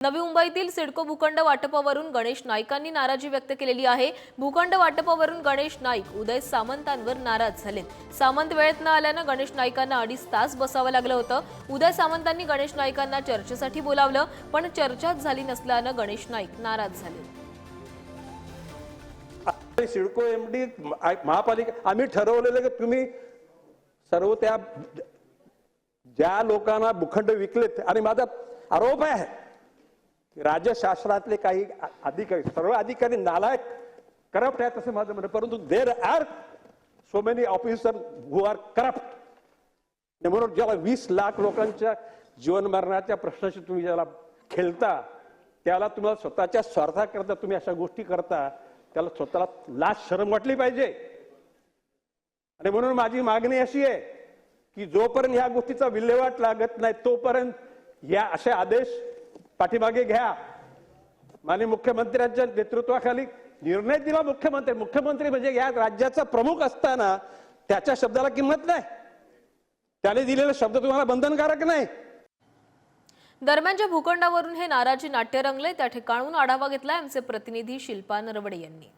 नवी मुंबईतील सिडको भूखंड वाटपावरून गणेश नाईकांनी नाराजी व्यक्त केलेली आहे। भूखंड वाटपावरून गणेश नाईक उदय सामंतांवर नाराज झालेत। सामंत वेळेत न आल्याने गणेश नाईकांना 2.5 तास बसावं लागलं होतं। उदय सामंतांनी गणेश नाईकांना चर्चेसाठी बोलावलं, पण चर्चाच झाली नसल्याने गणेश नाईक नाराज झाले। सिडको एमडी महापालिका आम्ही ठरवलेलं की तुम्ही सर्व त्या ज्या लोकांना भूखंड विकलेत, आणि माझा आरोप आहे राज्य शासनातले काही अधिकारी, सर्व अधिकारी नालायक करप्ट आहेत असं माझं म्हणणं, परंतु there are so many officer who are corrupt. म्हणून ज्याला 20 लाख लोकांच्या जीवन मरणाच्या प्रश्नाशी तुम्ही ज्याला खेळता, त्याला तुम्हाला स्वतःच्या स्वार्थाकरता तुम्ही अशा गोष्टी करता, त्याला स्वतःला लाज शरम वाटली पाहिजे। आणि म्हणून माझी मागणी अशी आहे की जोपर्यंत ह्या गोष्टीचा विल्हेवाट लागत नाही तोपर्यंत या असे आदेश पाठीमागे घ्या। माननीय मुख्यमंत्र्यांच्या नेतृत्वाखाली निर्णय दिला मुख्यमंत्री म्हणजे या राज्याचा प्रमुख असताना त्याच्या शब्दाला किंमत नाही, त्याने दिलेले शब्द तुम्हाला बंधनकारक नाही। दरम्यानच्या भूखंडावरून हे नाराजी नाट्य रंगले, त्या ठिकाणून आढावा घेतला आमचे प्रतिनिधी शिल्पा नरवडे यांनी।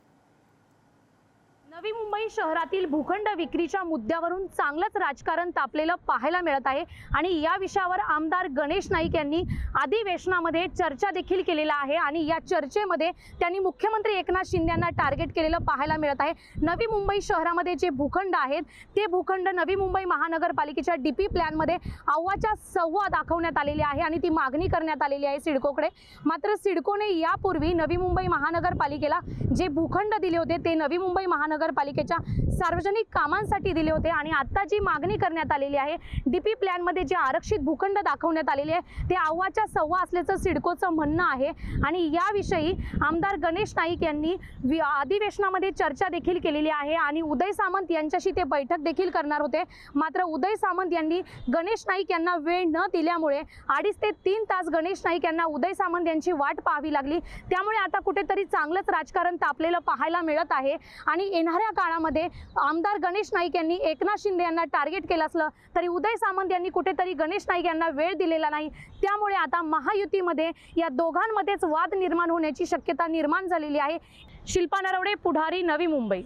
नवी मुंबई शहरातील भूखंड विक्रीच्या मुद्द्यावरून चांगलंच राजकारण तापलेलं पाहायला मिळत आहे आणि या विषयावर आमदार गणेश नाईक यांनी अधिवेशनामध्ये चर्चा देखील केलेला आहे आणि या चर्चेमध्ये त्यांनी मुख्यमंत्री एकनाथ शिंदे यांना टार्गेट केलेलं पाहायला मिळत आहे। नवी मुंबई शहरामध्ये जे भूखंड आहेत ते भूखंड नवी मुंबई महानगरपालिकेच्या डीपी प्लॅनमध्ये अव्वाच्या सव्वा दाखवण्यात आलेली आहे आणि ती मागणी करण्यात आलेली आहे सिडकोकडे। मात्र सिडकोने यापूर्वी नवी मुंबई महानगरपालिकेला जे भूखंड दिले होते ते नवी मुंबई महानगरपालिकेच्या सार्वजनिक कामांसाठी दिले होते आणि आता जी मागणी करण्यात आलेली आहे डीपी प्लॅन मध्ये जे आरक्षित भूखंड दाखवण्यात आलेले आहे ते अव्वाच्या सव्वा असल्याचं सिडकोचं म्हणणं आहे। आणि याविषयी आमदार गणेश नाईक यांनी अधिवेशनामध्ये चर्चा देखील केलेली आहे आणि उदय सामंत यांच्याशी ते बैठक देखील करणार होते। मात्र उदय सामंत यांनी गणेश नाईक यांना वेळ न दिल्यामुळे 2.5 ते 3 तास गणेश नाईक यांना उदय सामंत यांची वाट पाहावी लागली। त्यामुळे आता कुठेतरी चांगलंच राजकारण तापलेलं पाहायला मिळत आहे आणि येणाऱ्या काळामध्ये आमदार गणेश नाईक यांनी एकनाथ शिंदे यांना टार्गेट केलं असलं तरी उदय सामंत यांनी कुठेतरी गणेश नाईक यांना वेळ दिलेला नाही। त्यामुळे आता महायुतीमध्ये या दोघांमध्येच वाद निर्माण होण्याची शक्यता निर्माण झालेली आहे। शिल्पा नरवडे, पुढारी, नवी मुंबई।